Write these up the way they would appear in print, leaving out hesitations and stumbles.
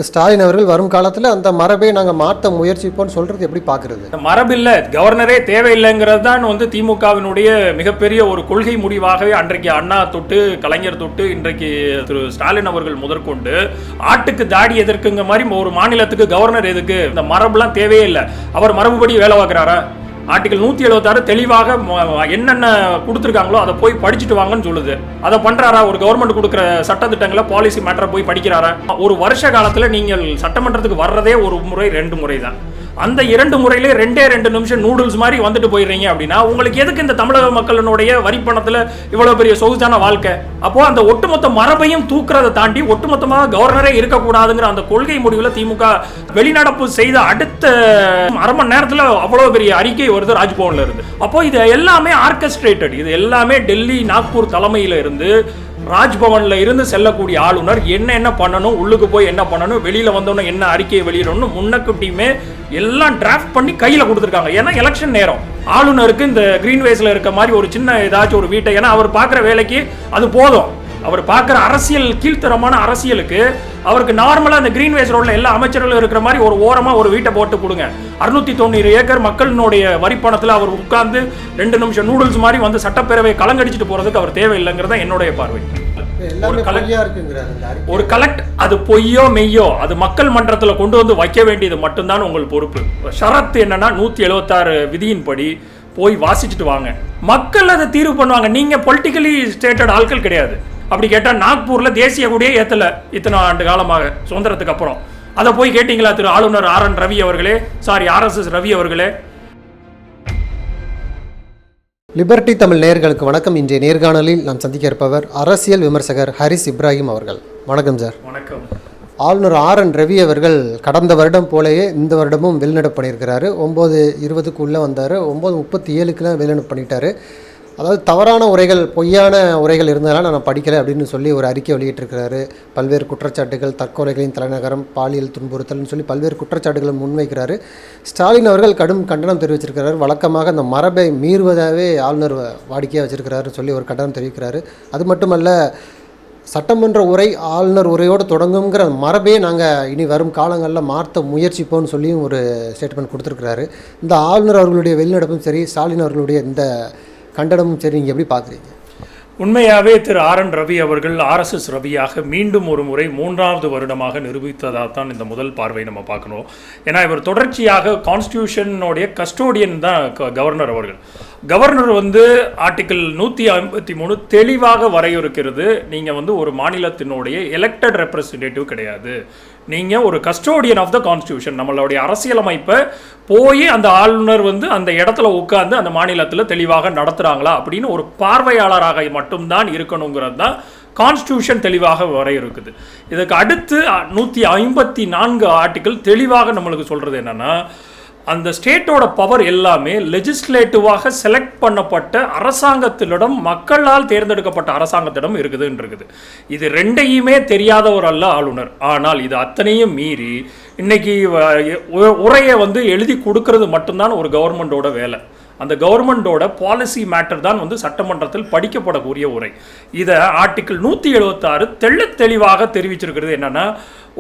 ஸ்டாலின் அவர்கள் வரும் காலத்தில் அந்த மரபை நாங்கள் மாற்ற முயற்சிப்போம்னு சொல்றது எப்படி பார்க்கறது? மரபில்லை, கவர்னரே தேவையில்லைங்கிறது தான் திமுகவினுடைய மிகப்பெரிய ஒரு கொள்கை முடிவாகவே அன்றைக்கு அண்ணா தொட்டு கலைஞர் தொட்டு இன்றைக்கு திரு ஸ்டாலின் அவர்கள் முதற்கொண்டு ஆட்டுக்கு தாடி எதற்குங்க மாதிரி ஒரு மாநிலத்துக்கு கவர்னர் எதுக்கு, இந்த மரபுலாம் தேவையே இல்லை. அவர் மரபுபடி வேலை பார்க்குறாரா? ஆர்டிகல் 176 தெளிவாக என்னென்ன கொடுத்துருக்காங்களோ அதை போய் படிச்சுட்டு வாங்கன்னு சொல்லுது. அதை பண்றாரா? ஒரு கவர்மெண்ட் கொடுக்குற சட்டத்திட்டங்களை பாலிசி மேட்டரை போய் படிக்கிறாரா? ஒரு வருஷ காலத்தில் நீங்கள் சட்டமன்றத்துக்கு வர்றதே ஒரு முறை 2 முறை தான். அந்த 2 முறையிலே 2 நிமிஷம் நூடுல்ஸ் மாதிரி வந்துட்டு போயிடுறீங்க அப்படின்னா உங்களுக்கு எதுக்கு இந்த தமிழக மக்களினுடைய வரிப்பணத்தில் இவ்வளவு பெரிய சொகுசான வாழ்க்கை? அப்போ அந்த ஒட்டுமொத்த மரபையும் தூக்குறதை தாண்டி ஒட்டுமொத்தமாக கவர்னரே இருக்கக்கூடாதுங்கிற அந்த கொள்கை முடிவில் திமுக வெளிநடப்பு செய்த அடுத்த அரை மணி நேரத்தில் அவ்வளவு பெரிய அறிக்கை வருது ராஜ்பவன்ல இருந்து. அப்போ இது எல்லாமே ஆர்கெஸ்ட்ரேட்டட், இது எல்லாமே டெல்லி நாக்பூர் தலைமையில இருந்து ராஜ்பவன்ல இருந்து செல்லக்கூடிய ஆளுநர் என்ன பண்ணணும், உள்ளுக்கு போய் என்ன பண்ணணும், வெளியில வந்தோன்னு என்ன அறிக்கையை வெளியிடணும் முன்னக்கூட்டியுமே எல்லாம் டிராஃப்ட் பண்ணி கையில கொடுத்துருக்காங்க. ஏன்னா எலெக்ஷன் நேரம் ஆளுநருக்கு இந்த கிரீன்வேஸ்ல இருக்க மாதிரி ஒரு சின்ன ஏதாச்சும் ஒரு வீட்டை, ஏன்னா அவர் பார்க்குற வேலைக்கு அது போதும். அவர் பார்க்குற அரசியல் கீழ்த்தரமான அரசியலுக்கு அவருக்கு நார்மலாக அந்த கிரீன்வேஸ் ரோட்ல எல்லா அமைச்சர்களும் இருக்கிற மாதிரி ஒரு ஓரமாக ஒரு வீட்டை போட்டு கொடுங்க. 690 ஏக்கர் மக்களினுடைய வரிப்பணத்தில் அவர் உட்கார்ந்து 2 நிமிஷம் நூடுல்ஸ் மாதிரி வந்து சட்டப்பேரவை கலங்கடிச்சிட்டு போறதுக்கு அவர் தேவையில்லைங்கிறத என்னுடைய பார்வை. ஒரு கலெக்ட், அது பொய்யோ மெய்யோ அது மக்கள் மன்றத்தில் கொண்டு வந்து வைக்க வேண்டியது மட்டும்தான் உங்கள் பொறுப்பு. ஷரத்து என்னன்னா 176 விதியின்படி போய் வாசிச்சுட்டு வாங்க. மக்கள் அதை தீர்வு பண்ணுவாங்க. நீங்க பொலிட்டிக்கலி ஸ்டேட்டட் ஆட்கள் கிடையாது. அப்படி கேட்டால் நாக்பூர்ல தேசிய கொடியே ஏத்தல இத்தனை ஆண்டு காலமாக சுதந்திரத்துக்கு அப்புறம். அதை போய் கேட்டீங்களா திரு ஆளுநர் RN ரவி அவர்களே, சாரி RSS ரவி அவர்களே? லிபர்டி தமிழ் நேயர்களுக்கு வணக்கம். இன்றைய நேர்காணலில் நாம் சந்திக்க இருப்பவர் அரசியல் விமர்சகர் ஹரிஸ் இப்ராஹிம் அவர்கள். வணக்கம் சார். வணக்கம். ஆளுநர் RN ரவி அவர்கள் கடந்த வருடம் போலவே இந்த வருடமும் வெளிநடப்பு பண்ணியிருக்கிறாரு. 9:20 வந்தார், 9:37 வெளிநடப்பு பண்ணிட்டாரு. அதாவது தவறான உரைகள், பொய்யான உரைகள் இருந்ததால் நான் படிக்கலை அப்படின்னு சொல்லி ஒரு அறிக்கை வெளியிட்டிருக்கிறாரு. பல்வேறு குற்றச்சாட்டுகள், தற்கொலைகளின் தலைநகரம், பாலியல் துன்புறுத்தல்னு சொல்லி பல்வேறு குற்றச்சாட்டுகளை முன்வைக்கிறாரு. ஸ்டாலின் அவர்கள் கடும் கண்டனம் தெரிவிச்சிருக்கிறார். வழக்கமாக அந்த மரபை மீறுவதாகவே ஆளுநர் வாடிக்கையாக வச்சிருக்கிறாரு சொல்லி ஒரு கண்டனம் தெரிவிக்கிறாரு. அது மட்டுமல்ல, சட்டமன்ற உரை ஆளுநர் உரையோடு தொடங்குங்கிற மரபே நாங்கள் இனி வரும் காலங்களில் மாற்ற முயற்சிப்போம்னு சொல்லியும் ஒரு ஸ்டேட்மெண்ட் கொடுத்துருக்கிறாரு. இந்த ஆளுநர் அவர்களுடைய வெளிநடப்பும் சரி, ஸ்டாலின் அவர்களுடைய இந்த கண்டனமும் சரி, நீங்கள் எப்படி பார்க்குறீங்க? உண்மையாகவே திரு RN ரவி அவர்கள் RSS ரவியாக மீண்டும் ஒரு முறை 3வது வருடமாக நிரூபித்ததாக தான் இந்த முதல் பார்வை நம்ம பார்க்கணும். ஏன்னா இவர் தொடர்ச்சியாக கான்ஸ்டியூஷனுடைய கஸ்டோடியன் தான் கவர்னர் அவர்கள். கவர்னர் ஆர்டிகிள் 153 தெளிவாக வரையறுக்கிறது. நீங்கள் ஒரு மாநிலத்தினுடைய எலெக்டட் ரெப்ரசன்டேட்டிவ் கிடையாது, நீங்கள் ஒரு கஸ்டோடியன் ஆஃப் த கான்ஸ்டியூஷன். நம்மளுடைய அரசியலமைப்பை போய் அந்த ஆளுநர் அந்த இடத்துல உட்கார்ந்து அந்த மாநிலத்தில் தெளிவாக நடத்துகிறாங்களா அப்படின்னு ஒரு பார்வையாளராக மட்டும்தான் இருக்கணுங்கிறது தான் கான்ஸ்டியூஷன் தெளிவாக வரையறுக்குது. இதுக்கு அடுத்து 154 ஆர்டிகிள் தெளிவாக நம்மளுக்கு சொல்கிறது என்னென்னா, அந்த ஸ்டேட்டோட பவர் எல்லாமே லெஜிஸ்லேட்டிவாக செலக்ட் பண்ணப்பட்ட அரசாங்கத்திடம், மக்களால் தேர்ந்தெடுக்கப்பட்ட அரசாங்கத்திடம் இருக்குது. இது ரெண்டையுமே தெரியாதவர் அல்ல ஆளுநர். ஆனால் இது அத்தனையும் மீறி இன்னைக்கு உரையை எழுதி கொடுக்கறது மட்டும்தான் ஒரு கவர்மெண்டோட வேலை. அந்த கவர்மெண்டோட பாலிசி மேட்டர் தான் சட்டமன்றத்தில் படிக்கப்படக்கூடிய உரை. இதை ஆர்டிகிள் 176 தெளிவாக தெரிவிச்சிருக்கிறது. என்னன்னா,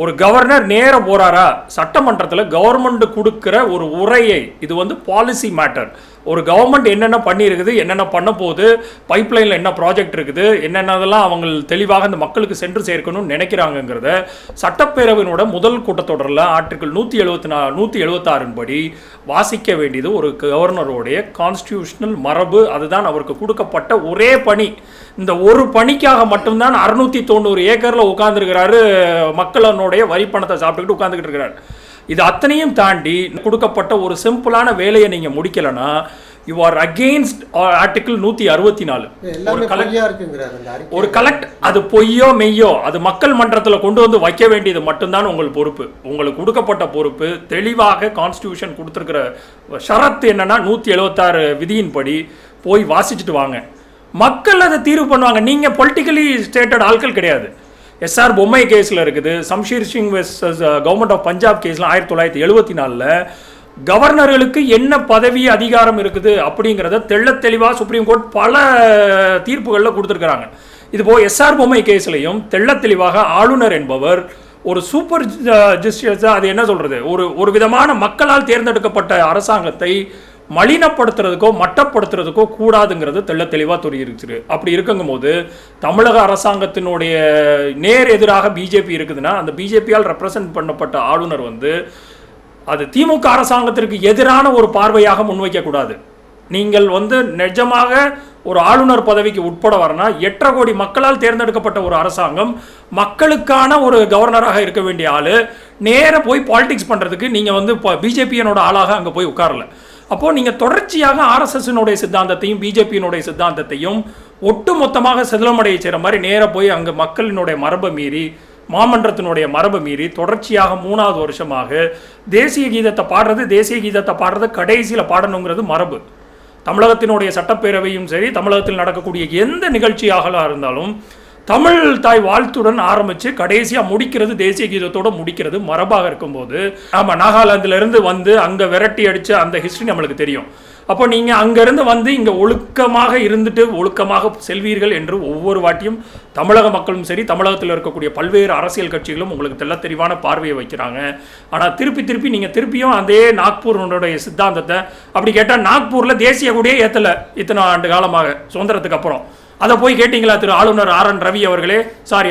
ஒரு கவர்னர் நேர போறாரா சட்டமன்றத்தில் கவர்மெண்ட் கொடுக்கிற ஒரு உரையை, இது பாலிசி மேட்டர். ஒரு கவர்மெண்ட் என்னென்ன பண்ணியிருக்குது, என்னென்ன பண்ண போகுது, பைப்லைனில் என்ன ப்ராஜெக்ட் இருக்குது, என்னென்னதெல்லாம் அவங்க தெளிவாக அந்த மக்களுக்கு சென்று சேர்க்கணும்னு நினைக்கிறாங்கிறத சட்டப்பேரவையினோட முதல் கூட்டத்தொடரில் ஆர்டிகிள் 176 படி வாசிக்க வேண்டியது ஒரு கவர்னருடைய கான்ஸ்டியூஷனல் மரபு. அதுதான் அவருக்கு கொடுக்கப்பட்ட ஒரே பணி. இந்த ஒரு பணிக்காக மட்டும்தான் 690 ஏக்கரில் உட்கார்ந்துருக்கிறாரு, மக்களுடைய வரி பணத்தை சாப்பிட்டுக்கிட்டு உட்கார்ந்துக்கிட்டு இருக்கிறார். இது அத்தனையும் தாண்டி கொடுக்கப்பட்ட ஒரு சிம்பிளான வேலையை நீங்க முடிக்கலன்னா யூ ஆர் அகெயின்ஸ்ட் ஆர்டிகிள் 164. ஒரு கலெக்ட், அது பொய்யோ மெய்யோ அது மக்கள் மன்றத்தில் கொண்டு வந்து வைக்க வேண்டியது மட்டும்தான் உங்கள் பொறுப்பு. உங்களுக்கு கொடுக்கப்பட்ட பொறுப்பு தெளிவாக கான்ஸ்டியூஷன் கொடுத்துருக்கிற ஷரத்து என்னன்னா 176 விதியின்படி போய் வாசிச்சுட்டு வாங்க. மக்கள் அதை தீர்வு பண்ணுவாங்க. நீங்க பொலிட்டிக்கலி ஸ்டேட்டட் ஆட்கள் கிடையாது. SR பொம்மை கேஸில் இருக்குது, Shamsher Singh versus government of Punjab கேஸில் 1974 கவர்னர்களுக்கு என்ன பதவி அதிகாரம் இருக்குது அப்படிங்கிறத தெளிவாக சுப்ரீம் கோர்ட் பல தீர்ப்புகளில் கொடுத்துருக்குறாங்க. இதுபோல் SR பொம்மை கேஸ்லையும் தெளிவாக ஆளுநர் என்பவர் ஒரு சூப்பர் ஜஸ்டிஸ், அது என்ன சொல்றது, ஒரு விதமான மக்களால் தேர்ந்தெடுக்கப்பட்ட அரசாங்கத்தை மலினப்படுத்துறதுக்கோ மட்டப்படுத்துறதுக்கோ கூடாதுங்கிறது தெளிவாக தெரிவிச்சிருக்கு. அப்படி இருக்குங்கும் போது தமிழக அரசாங்கத்தினுடைய நேர் எதிராக பிஜேபி இருக்குதுன்னா அந்த பிஜேபியால் ரெப்ரசன்ட் பண்ணப்பட்ட ஆளுநர் அது திமுக அரசாங்கத்திற்கு எதிரான ஒரு பார்வையாக முன்வைக்கக்கூடாது. நீங்கள் நிஜமாக ஒரு ஆளுநர் பதவிக்கு உட்பட வரனா 8.5 கோடி மக்களால் தேர்ந்தெடுக்கப்பட்ட ஒரு அரசாங்கம், மக்களுக்கான ஒரு கவர்னராக இருக்க வேண்டிய ஆளு நேர போய் பாலிடிக்ஸ் பண்றதுக்கு நீங்க பிஜேபியினோட ஆளாக அங்க போய் உட்காரல. அப்போ நீங்க தொடர்ச்சியாக ஆர்எஸ்எஸ்னுடைய சித்தாந்தத்தையும் பிஜேபியினுடைய சித்தாந்தத்தையும் ஒட்டு மொத்தமாக செதிலமடைய செய்கிற மாதிரி நேர போய் அங்க மக்களினுடைய மரபை மீறி, மாமன்றத்தினுடைய மரபை மீறி தொடர்ச்சியாக 3வது வருஷமாக தேசிய கீதத்தை பாடுறது கடைசியில் பாடணுங்கிறது மரபு. தமிழகத்தினுடைய சட்டப்பேரவையும் சரி, தமிழகத்தில் நடக்கக்கூடிய எந்த நிகழ்ச்சியாக இருந்தாலும் தமிழ் தாய் வாழ்த்துடன் ஆரம்பித்து கடைசியாக முடிக்கிறது தேசிய கீதத்தோடு முடிக்கிறது மரபாக இருக்கும்போது, ஆமாம், நாகாலாந்திலிருந்து அங்கே விரட்டி அடித்த அந்த ஹிஸ்ட்ரி நம்மளுக்கு தெரியும். அப்போ நீங்கள் அங்கேருந்து இங்கே ஒழுக்கமாக இருந்துட்டு ஒழுக்கமாக செல்வீர்கள் என்று ஒவ்வொரு வாட்டியும் தமிழக மக்களும் சரி, தமிழகத்தில் இருக்கக்கூடிய பல்வேறு அரசியல் கட்சிகளும் உங்களுக்கு தெளிவான பார்வையை வைக்கிறாங்க. ஆனால் திருப்பி நீங்கள் திருப்பியும் அதே நாக்பூருடைய சித்தாந்தத்தை, அப்படி கேட்டால் நாக்பூரில் தேசிய கொடியே ஏற்றலை இத்தனை ஆண்டு காலமாக சுதந்திரத்துக்கு அப்புறம். அதை போய் கேட்டிங்களா திரு ஆளுநர் RN ரவி அவர்களே,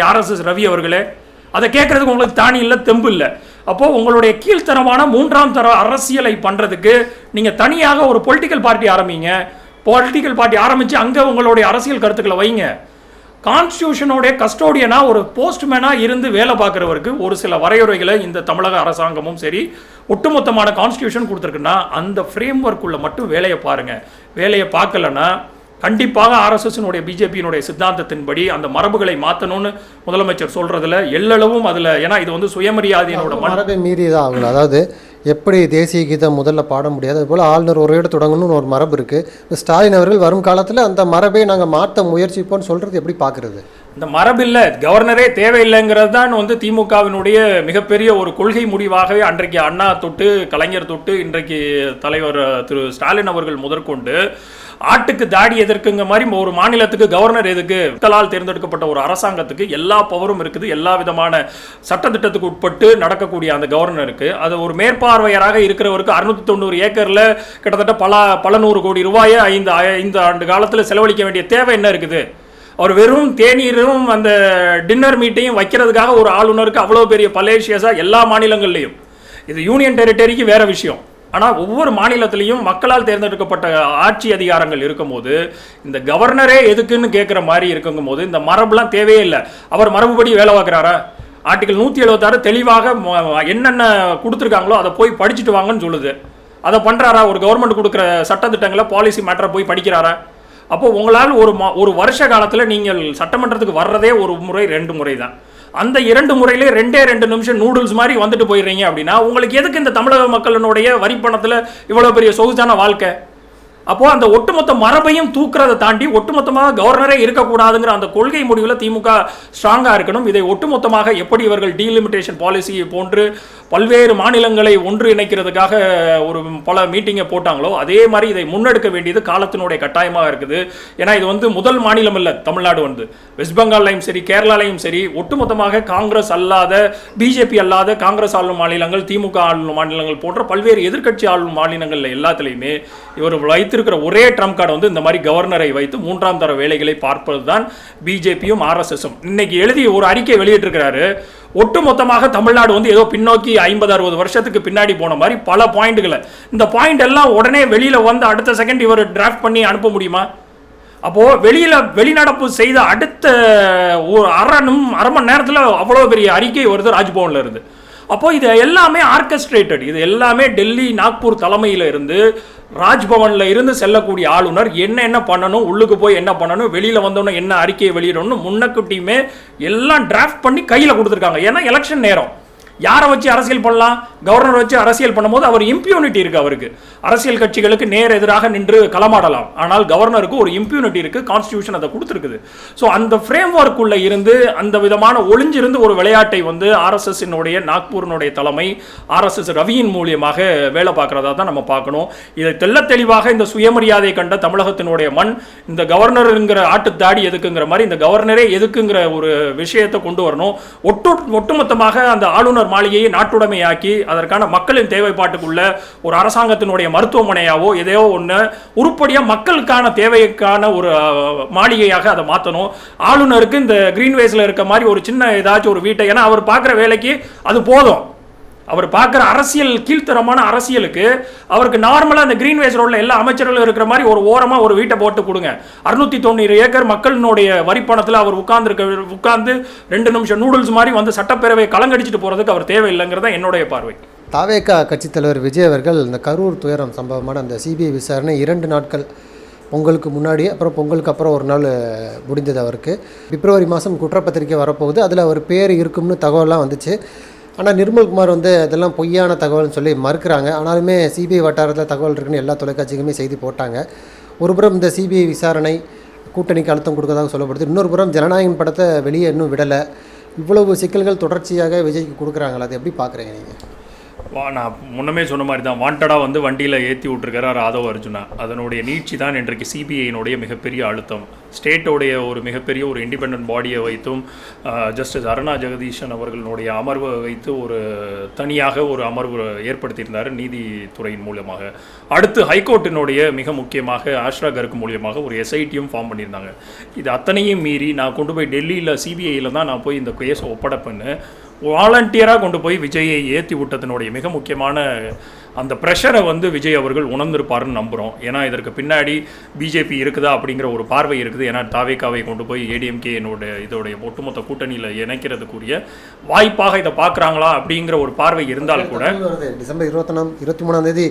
RSS ரவி அவர்களே? அதை கேட்கறதுக்கு உங்களுக்கு தானி இல்லை, தெம்பு இல்லை. அப்போ உங்களுடைய கீழ்த்தரமான 3ஆம் தர அரசியலை பண்றதுக்கு நீங்க தனியாக ஒரு பொலிட்டிக்கல் பார்ட்டி ஆரம்பிங்க. பொலிட்டிக்கல் பார்ட்டி ஆரம்பிச்சு அங்க உங்களுடைய அரசியல் கருத்துக்களை வைங்க. கான்ஸ்டியூஷனோட கஸ்டோடியனா ஒரு போஸ்ட்மேனா இருந்து வேலை பார்க்குறவருக்கு ஒரு சில வரையறைகளை இந்த தமிழக அரசாங்கமும் சரி ஒட்டுமொத்தமான கான்ஸ்டியூஷன் கொடுத்துருக்குன்னா அந்த ஃப்ரேம் ஒர்க்குள்ள மட்டும் வேலையை பாருங்க. வேலையை பார்க்கலன்னா கண்டிப்பாக ஆர்எஸ்எஸ்னுடைய பிஜேபியினுடைய சித்தாந்தத்தின்படி அந்த மரபுகளை மாற்றணும்னு முதலமைச்சர் சொல்றதுல எல்லளவும் அதில், ஏன்னா இது சுயமரியாதையினோட மரபை மீறிதான் ஆகணும். அதாவது எப்படி தேசிய கீதம் முதல்ல பாட முடியாது, அதுபோல் ஆளுநர் உரையோடு தொடங்கணும்னு ஒரு மரபு இருக்குது. ஸ்டாலின் அவர்கள் வரும் காலத்தில் அந்த மரபை நாங்கள் மாற்ற முயற்சிப்போம்னு சொல்கிறது எப்படி பார்க்குறது? இந்த மரபில்லை, கவர்னரே தேவையில்லைங்கிறது தான் திமுகவினுடைய மிகப்பெரிய ஒரு கொள்கை முடிவாகவே அன்றைக்கு அண்ணா தொட்டு கலைஞர் தொட்டு இன்றைக்கு தலைவர் திரு ஸ்டாலின் அவர்கள் முதற்கொண்டு ஆட்டுக்கு தாடி எதற்குங்க மாதிரி ஒரு மாநிலத்துக்கு கவர்னர் எதுக்கு, மக்களால் தேர்ந்தெடுக்கப்பட்ட ஒரு அரசாங்கத்துக்கு எல்லா பவரும் இருக்குது, எல்லா விதமான சட்டத்திட்டத்துக்கு உட்பட்டு நடக்கக்கூடிய அந்த கவர்னருக்கு அது ஒரு மேற்பார்வையராக இருக்கிறவருக்கு 690 ஏக்கரில் கிட்டத்தட்ட பல 100 கோடி ரூபாயை 5 ஆண்டு காலத்தில் செலவழிக்க வேண்டிய தேவை என்ன இருக்குது? அவர் வெறும் தேநீரும் அந்த டின்னர் மீட்டையும் வைக்கிறதுக்காக ஒரு ஆளுநருக்கு அவ்வளோ பெரிய பலேஷியஸாக எல்லா மாநிலங்கள்லையும், இது யூனியன் டெரிட்டரிக்கு வேற விஷயம். ஆனால் ஒவ்வொரு மாநிலத்திலையும் மக்களால் தேர்ந்தெடுக்கப்பட்ட ஆட்சி அதிகாரங்கள் இருக்கும்போது இந்த கவர்னரே எதுக்குன்னு கேட்குற மாதிரி இருக்குங்கும் போது இந்த மரபுலாம் தேவையே இல்லை. அவர் மரபுபடி வேலை பார்க்குறாரா? ஆர்டிகல் 176 தெளிவாக என்னென்ன கொடுத்துருக்காங்களோ அதை போய் படிச்சுட்டு வாங்கன்னு சொல்லுது. அதை பண்ணுறாரா? ஒரு கவர்மெண்ட் கொடுக்குற சட்டத்திட்டங்களை பாலிசி மேட்டரை போய் படிக்கிறாரா? அப்போ உங்களால் ஒரு வருஷ காலத்தில் நீங்கள் சட்டமன்றத்துக்கு வர்றதே ஒரு முறை 2 முறை தான். அந்த 2 முறையிலே 2 நிமிஷம் நூடுல்ஸ் மாதிரி வந்துட்டு போயிடுறீங்க அப்படின்னா உங்களுக்கு எதுக்கு இந்த தமிழக மக்களினுடைய வரிப்பணத்தில் இவ்வளோ பெரிய சொகுசான வாழ்க்கை? அப்போ அந்த ஒட்டுமொத்த மரபையும் தூக்குறதை தாண்டி ஒட்டுமொத்தமாக கவர்னரே இருக்கக்கூடாதுங்கிற அந்த கொள்கை முடிவில் திமுக ஸ்ட்ராங்காக இருக்கணும். இதை ஒட்டுமொத்தமாக எப்படி இவர்கள் டீலிமிட்டேஷன் பாலிசியை போன்று பல்வேறு மாநிலங்களை ஒன்று இணைக்கிறதுக்காக ஒரு பல மீட்டிங்கை போட்டாங்களோ அதே மாதிரி இதை முன்னெடுக்க வேண்டியது காலத்தினுடைய கட்டாயமாக இருக்குது. ஏன்னா இது முதல் மாநிலம் இல்லை தமிழ்நாடு, வெஸ்ட் பெங்கால்லையும் சரி கேரளாலையும் சரி ஒட்டுமொத்தமாக காங்கிரஸ் அல்லாத, பிஜேபி அல்லாத காங்கிரஸ் ஆளும் மாநிலங்கள், திமுக ஆளும் மாநிலங்கள் போன்ற பல்வேறு எதிர்க்கட்சி ஆளும் மாநிலங்கள் எல்லாத்துலேயுமே இவர் வைத்திருக்கிற ஒரே ட்ரம்ப் கார்டு இந்த மாதிரி கவர்னரை வைத்து 3ஆம் தர வேலைகளை பார்ப்பது தான் பிஜேபியும் RSSம். இன்னைக்கு எழுதி ஒரு அறிக்கை வெளியிட்டிருக்கிறாரு. ஒட்டுமொத்தமாக தமிழ்நாடு ஏதோ பின்னோக்கி 50-60 வருஷத்துக்கு பின்னாடி போன மாதிரி பல பாயிண்ட்களை, இந்த பாயிண்ட் எல்லாம் உடனே வெளியில அடுத்த செகண்ட் இவர் டிராஃப்ட் பண்ணி அனுப்ப முடியுமா? அப்போ வெளிநடப்பு செய்த அடுத்த ஒரு அரை மணி நேரத்தில் அவ்வளோ பெரிய அறிக்கை வருது ராஜ்பவன்ல இருந்து. அப்போ இது எல்லாமே ஆர்கெஸ்ட்ரேட்டட், இது எல்லாமே டெல்லி நாக்பூர் தலைமையில் இருந்து ராஜ்பவன்ல இருந்து செல்லக்கூடிய ஆளுநர் என்ன பண்ணணும், உள்ளுக்கு போய் என்ன பண்ணணும், வெளியில வந்தோன்னு என்ன அறிக்கையை வெளியிடணும்னு முன்னக்கூட்டியுமே எல்லாம் டிராஃப்ட் பண்ணி கையில் கொடுத்துருக்காங்க. ஏன்னா எலெக்ஷன் நேரம், யாரை வச்சு அரசியல் பண்ணலாம்? கவர்னர் வச்சு அரசியல் பண்ணும்போது அவர் இம்ப்யூனிட்டி இருக்கு. அவருக்கு அரசியல் கட்சிகளுக்கு நேர் எதிராக நின்று களமாடலாம். ஆனால் கவர்னருக்கு ஒரு இம்ப்யூனிட்டி இருக்கு, கான்ஸ்டிடியூஷன் அதை கொடுத்துருக்குது. ஸோ அந்த ஃப்ரேம் ஒர்க்குள்ள இருந்து அந்த விதமான ஒளிஞ்சிருந்து ஒரு விளையாட்டை வந்து ஆர்எஸ்எஸ்னுடைய நாக்பூரினுடைய தலைமை ஆர்எஸ்எஸ் ரவியின் மூலியமாக வேலை பார்க்கறதா தான் நம்ம பார்க்கணும். இதை தெள்ள தெளிவாக இந்த சுயமரியாதை கண்ட தமிழகத்தினுடைய மண் இந்த கவர்னருங்கிற ஆட்டுத்தாடி எதுக்குங்கிற மாதிரி இந்த கவர்னரே எதுக்குங்கிற ஒரு விஷயத்தை கொண்டு வரணும். ஒட்டுமொத்தமாக அந்த ஆளுநர் மாளிகையை நாட்டுடைமையாக்கி அதற்கான மக்களின் தேவைப்பாட்டுக்குள்ள ஒரு அரசாங்கத்தினுடைய மருத்துவமனையாவோ எதையோ ஒன்று உருப்படியாக மக்களுக்கான தேவைக்கான ஒரு மாளிகையாக அதை மாற்றணும். ஆளுநருக்கு இந்த கிரீன்வேஸில் இருக்க மாதிரி ஒரு சின்ன ஏதாச்சும் ஒரு வீட்டை, ஏன்னா அவர் பார்க்குற வேலைக்கு அது போதும். அவர் பார்க்குற அரசியல் கீழ்த்தரமான அரசியலுக்கு அவருக்கு நார்மலாக அந்த கிரீன்வேஸ் ரோடில் எல்லா அமைச்சர்களும் இருக்கிற மாதிரி ஒரு ஓரமாக ஒரு வீட்டை போட்டு கொடுங்க. 690 ஏக்கர் மக்களினுடைய வரிப்பணத்தில் அவர் உட்கார்ந்து 2 நிமிஷம் நூடுல்ஸ் மாதிரி வந்து சட்டப்பேரவை கலங்கடிச்சிட்டு போகிறதுக்கு அவர் தேவையில்லைங்கிறத என்னுடைய பார்வை. தாவேகா கட்சித் தலைவர் விஜய் அவர்கள் இந்த கரூர் துயரம் சம்பவமான அந்த சிபிஐ விசாரணை 2 நாட்கள் பொங்கலுக்கு முன்னாடி அப்புறம் பொங்கலுக்கு அப்புறம் ஒரு நாள் முடிந்தது. அவருக்கு பிப்ரவரி மாதம் குற்றப்பத்திரிக்கை வரப்போகுது. அதில் அவர் பேர் இருக்கும்னு தகவலாம் வந்துச்சு. ஆனால் நிர்மல்குமார் வந்து அதெல்லாம் பொய்யான தகவல்னு சொல்லி மறுக்கிறாங்க. ஆனாலுமே சிபிஐ வட்டாரத்தில் தகவல் இருக்குன்னு எல்லா தொலைக்காட்சிக்குமே செய்தி போட்டாங்க. ஒரு புறம் இந்த சிபிஐ விசாரணை கூட்டணிக்கு அழுத்தம் கொடுக்கறதாக சொல்லப்படுது. இன்னொரு புறம் ஜனநாயகன் படத்தை வெளியே இன்னும் விடலை. இவ்வளவு சிக்கல்கள் தொடர்ச்சியாக விஜய்க்கு கொடுக்குறாங்களா? அதை எப்படி பார்க்குறீங்க நீங்கள்? நான் முன்னமே சொன்ன மாதிரி தான் வாண்டடாக வந்து வண்டியில் ஏற்றி விட்டுருக்கிறார் ராதவ் அர்ஜுனா. அதனுடைய நீட்சி தான் இன்றைக்கு சிபிஐனுடைய மிகப்பெரிய அழுத்தம். ஸ்டேட்டோடைய ஒரு மிகப்பெரிய ஒரு இண்டிபெண்ட் பாடியை வைத்தும் ஜஸ்டிஸ் அருணா ஜெகதீஷன் அவர்களுடைய அமர்வை வைத்து ஒரு தனியாக ஒரு அமர்வு ஏற்படுத்தியிருந்தார் நீதித்துறையின் மூலமாக. அடுத்து ஹைகோர்ட்டினுடைய மிக முக்கியமாக ஆஷ்ரா கர்க் மூலியமாக ஒரு எஸ்ஐடியும் ஃபார்ம் பண்ணியிருந்தாங்க. இது அத்தனையும் மீறி நான் கொண்டு போய் டெல்லியில் சிபிஐயில் தான் நான் போய் இந்த கேஸை ஒப்படைப்பேன்னு வாலண்டியராக கொண்டு போய் விஜயை ஏற்றி விட்டதனுடைய மிக முக்கியமான அந்த ப்ரெஷரை வந்து விஜய் அவர்கள் உணர்ந்திருப்பாருன்னு நம்புகிறோம். ஏன்னா இதற்கு பின்னாடி பிஜேபி இருக்குதா அப்படிங்கிற ஒரு பார்வை இருக்குது. ஏன்னா தாவேகாவை கொண்டு போய் ஏடிஎம்கே இதோடைய ஒட்டுமொத்த கூட்டணியில் இணைக்கிறதுக்குரிய வாய்ப்பாக இதை பார்க்குறாங்களா அப்படிங்கிற ஒரு பார்வை இருந்தால் கூட டிசம்பர் 23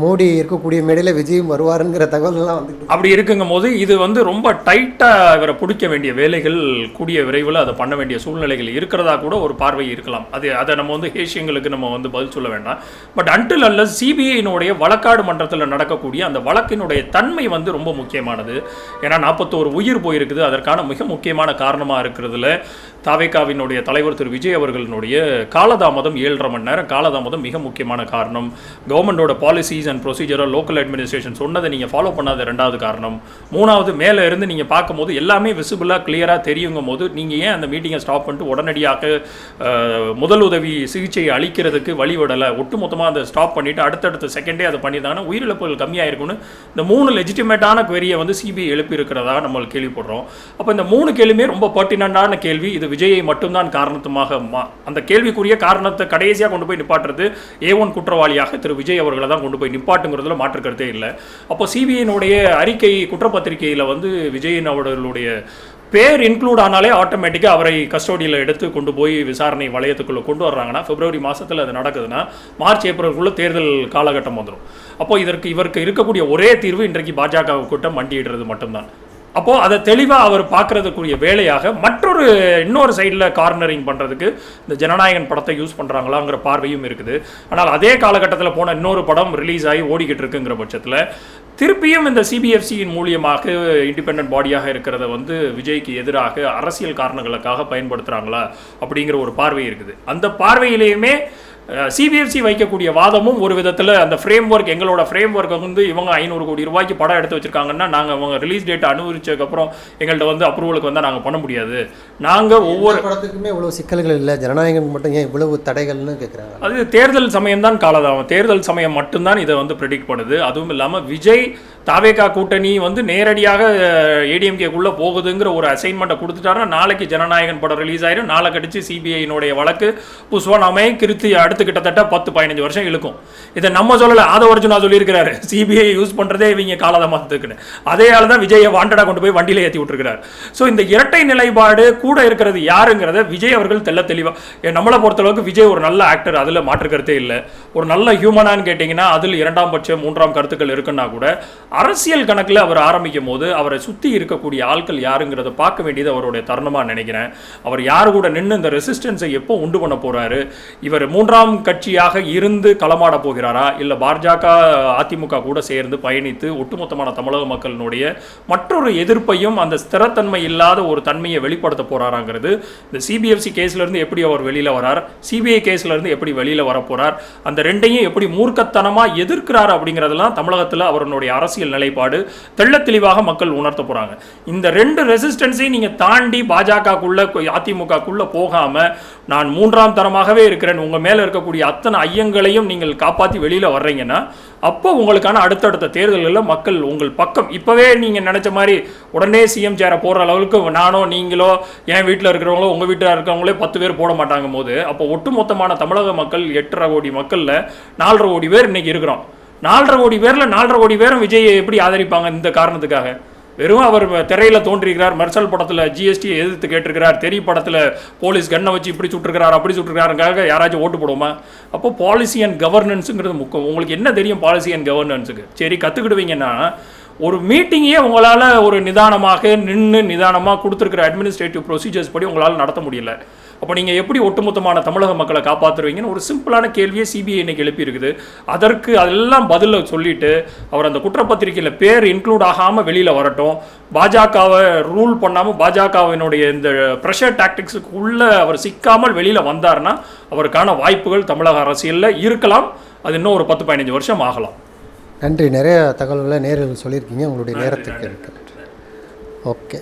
மோடி இருக்கக்கூடிய மேடையில் விஜயும் வருவாருங்கிற தகவல்லாம் வந்து அப்படி இருக்குங்கும் போது இது வந்து ரொம்ப டைட்டாக இவரை பிடிக்க வேண்டிய வேலைகள் கூடிய விரைவில் அதை பண்ண வேண்டிய சூழ்நிலைகள் இருக்கிறதா கூட ஒரு பார்வை இருக்கலாம். அதை நம்ம வந்து ஹேஷியங்களுக்கு நம்ம வந்து பதில் சொல்ல வேண்டாம். பட் அன்டில் அல்ல சிபிஐனுடைய வழக்காடு மன்றத்தில் நடக்கக்கூடிய அந்த வழக்கினுடைய தன்மை வந்து ரொம்ப முக்கியமானது. ஏன்னா 41 உயிர் போயிருக்குது. அதற்கான மிக முக்கியமான காரணமாக இருக்கிறதுல தாவேகாவினுடைய தலைவர் திரு விஜய் அவர்களுடைய காலதாமதம் 7.5 மணி நேரம் காலதாமதம் மிக முக்கியமான காரணம். கவர்மெண்டோட பாலிசிஸ் அண்ட் ப்ரொசீஜரை லோக்கல் அட்மினிஸ்ட்ரேஷன் சொன்னதை நீங்கள் ஃபாலோ பண்ணாத 2வது காரணம். 3வது மேலே இருந்து நீங்கள் பார்க்கும்போது எல்லாமே விசிபிளாக கிளியராக தெரியுங்கும் போது நீங்கள் ஏன் அந்த மீட்டிங்கை ஸ்டாப் பண்ணிட்டு உடனடியாக முதலுதவி சிகிச்சையை அளிக்கிறதுக்கு வழிவிடலை? ஒட்டுமொத்தமாக அதை ஸ்டாப் பண்ணிவிட்டு அடுத்தடுத்த செகண்டே அதை பண்ணியிருந்தாங்கன்னா உயிரிழப்புகள் கம்மியாக இருக்குன்னு இந்த 3 லெஜிட்டிமேட்டான குவரியை வந்து சிபிஐ எழுப்பியிருக்கிறதா நம்ம கேள்விப்படுறோம். அப்போ இந்த 3 கேள்வியுமே ரொம்ப பர்டினண்டான கேள்வி. இது விஜயை மட்டும்தான் காரணத்துமாக அந்த கேள்விக்குரிய காரணத்தை கடைசியாக கொண்டு போய் நிப்பாட்டுறது A1 குற்றவாளியாக திரு விஜய் அவர்களை தான் கொண்டு போய் நிப்பாட்டுங்கிறதுல மாற்றுக்கிறதே இல்லை. அப்போ சிபிஐனுடைய அறிக்கை குற்றப்பத்திரிகையில் வந்து விஜயின் அவர்களுடைய பேர் இன்க்ளூட் ஆனாலே ஆட்டோமேட்டிக்காக அவரை கஸ்டோடியில் எடுத்து கொண்டு போய் விசாரணை வளையத்துக்குள்ளே கொண்டு வர்றாங்கன்னா பிப்ரவரி மாதத்தில் அது நடக்குதுன்னா மார்ச் ஏப்ரலுக்குள்ளே தேர்தல் காலகட்டம் வந்துடும். அப்போ இவருக்கு இருக்கக்கூடிய ஒரே தீர்வு இன்றைக்கு பாஜக கூட்டம் மண்டியிடுறது மட்டும்தான். அப்போது அதை தெளிவாக அவர் பார்க்குறதுக்குரிய வேலையாக இன்னொரு சைடில் கார்னரிங் பண்ணுறதுக்கு இந்த ஜனநாயகன் படத்தை யூஸ் பண்ணுறாங்களாங்கிற பார்வையும் இருக்குது. ஆனால் அதே காலகட்டத்தில் போன இன்னொரு படம் ரிலீஸ் ஆகி ஓடிக்கிட்டு இருக்குங்கிற பட்சத்தில் திருப்பியும் இந்த சிபிஎஃப்சியின் மூலியமாக இண்டிபெண்ட் பாடியாக இருக்கிறத வந்து விஜய்க்கு எதிராக அரசியல் காரணங்களுக்காக பயன்படுத்துகிறாங்களா அப்படிங்கிற ஒரு பார்வை இருக்குது. அந்த பார்வையிலேயுமே சிபிஎஃப்சி வைக்கக்கூடிய வாதமும் ஒரு விதத்தில் அந்த ஃப்ரேம் ஒர்க் எங்களோட ஃப்ரேம் ஒர்க்கை வந்து இவங்க 500 கோடி ரூபாய்க்கு படம் எடுத்து வச்சிருக்காங்கன்னா நாங்கள் அவங்க ரிலீஸ் டேட் அனுபவிச்சதுக்கப்புறம் எங்கள்கிட்ட வந்து அப்ரூவலுக்கு வந்தால் நாங்கள் பண்ண முடியாது. நாங்கள் ஒவ்வொரு படத்துக்குமே இவ்வளோ சிக்கல்கள் இல்லை, ஜனநாயகம் மட்டும் ஏன் இவ்வளவு தடைகள்னு கேட்குறாங்க. அது தேர்தல் சமயம் தான் காலதாமம். தேர்தல் சமயம் மட்டும்தான் இதை வந்து ப்ரெடிக்ட் பண்ணுது. அதுவும் இல்லாமல் விஜய் தாவேகா கூட்டணி வந்து நேரடியாக ஏடிஎம்கேக்குள்ளே போகுதுங்கிற ஒரு அசைன்மெண்ட்டை கொடுத்துட்டாருன்னா நாளைக்கு ஜனநாயகன் படம் ரிலீஸ் ஆயிரும். நாளை கழிச்சு சிபிஐனுடைய வழக்கு புஷ்வானாமே கிருத்தி அடுத்து கிட்டத்தட்ட 10-15 வருஷம் இழுக்கும். இதை நம்ம சொல்லலை, ஆதவ அர்ஜுனா சொல்லியிருக்கிறாரு சிபிஐ யூஸ் பண்ணுறதே இவங்க காலதாமத்துக்குன்னு. அதே ஆள் தான் விஜயை வாண்டடாக கொண்டு போய் வண்டியில் ஏற்றி விட்டுருக்கிறார். ஸோ இந்த இரட்டை நிலைப்பாடு கூட இருக்கிறது யாருங்கிறத விஜய் அவர்கள் தெளிவாக நம்மளை பொறுத்தளவுக்கு விஜய் ஒரு நல்ல ஆக்டர், அதில் மாற்றுக்கருத்தே இல்லை. ஒரு நல்ல ஹியூமனான்னு கேட்டிங்கன்னா அதில் 2ஆம் பட்சம் 3ஆம் கருத்துக்கள் இருக்குன்னா கூட அரசியல் கணக்கில் அவர் ஆரம்பிக்கும் போது அவரை சுற்றி இருக்கக்கூடிய ஆட்கள் யாருங்கிறத பார்க்க வேண்டியது அவருடைய தருணமாக நினைக்கிறேன். அவர் யார் கூட நின்று இந்த ரெசிஸ்டன்ஸை எப்போ உண்டு பண்ண போகிறாரு, இவர் மூன்றாம் கட்சியாக இருந்து களமாட போகிறாரா, இல்லை பாஜக அதிமுக கூட சேர்ந்து பயணித்து ஒட்டுமொத்தமான தமிழக மக்களினுடைய மற்றொரு எதிர்ப்பையும் அந்த ஸ்திரத்தன்மை இல்லாத ஒரு தன்மையை வெளிப்படுத்த போகிறாராங்கிறது, இந்த சிபிஎஃப்சி கேஸ்லேருந்து எப்படி அவர் வெளியில் வரார், சிபிஐ கேஸ்லேருந்து எப்படி வெளியில் வர போகிறார், அந்த ரெண்டையும் எப்படி மூர்க்கத்தனமாக எதிர்க்கிறார் அப்படிங்கிறதெல்லாம் தமிழகத்தில் அவருடைய அரசியல் நிலைப்பாடு தெள்ள தெளிவாக மக்கள் உணர்த்த போறாங்க. இந்த ரெண்டு ரெசிஸ்டன்ஸையும் நீங்க தாண்டி பாஜகக்குள்ள அதிமுகக்குள்ள போகாம நான் மூன்றாம் தரமாகவே இருக்கிறேன், உங்க மேல இருக்கக்கூடிய அத்தனை ஐயங்களையும் நீங்கள் காப்பாற்றி வெளியில வர்றீங்கன்னா அப்போ உங்களுக்கான அடுத்தடுத்த தேர்தல்களில் மக்கள் உங்கள் பக்கம் இப்பவே நீங்க நினைச்ச மாதிரி உடனே சிஎம் சேரை போடுற அளவுக்கு நானோ நீங்களோ என் வீட்டில் இருக்கிறவங்களோ உங்க வீட்டில் இருக்கிறவங்களே 10 பேர் போட மாட்டாங்க போது, அப்போ ஒட்டுமொத்தமான தமிழக மக்கள் 8.5 கோடி மக்கள்ல 4.5 கோடி பேர் இன்னைக்கு இருக்கிறோம். 4.5 கோடி பேர்ல 4.5 கோடி பேரும் விஜயை எப்படி ஆதரிப்பாங்க? இந்த காரணத்துக்காக வெறும் அவர் திரையில தோன்றிருக்கிறார், மெர்சல் படத்துல ஜிஎஸ்டியை எதிர்த்து கேட்டிருக்கிறார், தெரி படத்துல போலீஸ் கண்ணை வச்சு இப்படி சுட்டிருக்கிறார் அப்படி சுட்டிருக்காருக்காக யாராச்சும் ஓட்டு போடுமா? அப்போ பாலிசி அண்ட் கவர்னன்ஸுங்கிறது முக்கியம். உங்களுக்கு என்ன தெரியும் பாலிசி அண்ட் கவர்னன்ஸுக்கு? சரி கற்றுக்கிடுவீங்கன்னா ஒரு மீட்டிங்கே உங்களால் ஒரு நிதானமாக நின்று நிதானமாக கொடுத்துருக்கிற அட்மினிஸ்ட்ரேட்டிவ் ப்ரொசீஜர்ஸ் படி உங்களால் நடத்த முடியல. அப்போ நீங்கள் எப்படி ஒட்டுமொத்தமான தமிழக மக்களை காப்பாற்றுவீங்கன்னு ஒரு சிம்பிளான கேள்வியை சிபிஐ இன்னைக்கு எழுப்பியிருக்குது. அதற்கு அதெல்லாம் பதில சொல்லிட்டு அவர் அந்த குற்றப்பத்திரிகையில் பேர் இன்க்ளூட் ஆகாமல் வெளியில் வரட்டும், பாஜகவை ரூல் பண்ணாமல் பாஜகவினுடைய இந்த ப்ரெஷர் டாக்டிக்ஸுக்கு உள்ளே அவர் சிக்காமல் வெளியில் வந்தார்னா அவருக்கான வாய்ப்புகள் தமிழக அரசியலில் இருக்கலாம். அது இன்னும் ஒரு 10-15 வருஷம் ஆகலாம். நன்றி. நிறைய தகவல்களை நேரில் சொல்லியிருக்கீங்க. உங்களுடைய நேரத்துக்கு ஓகே.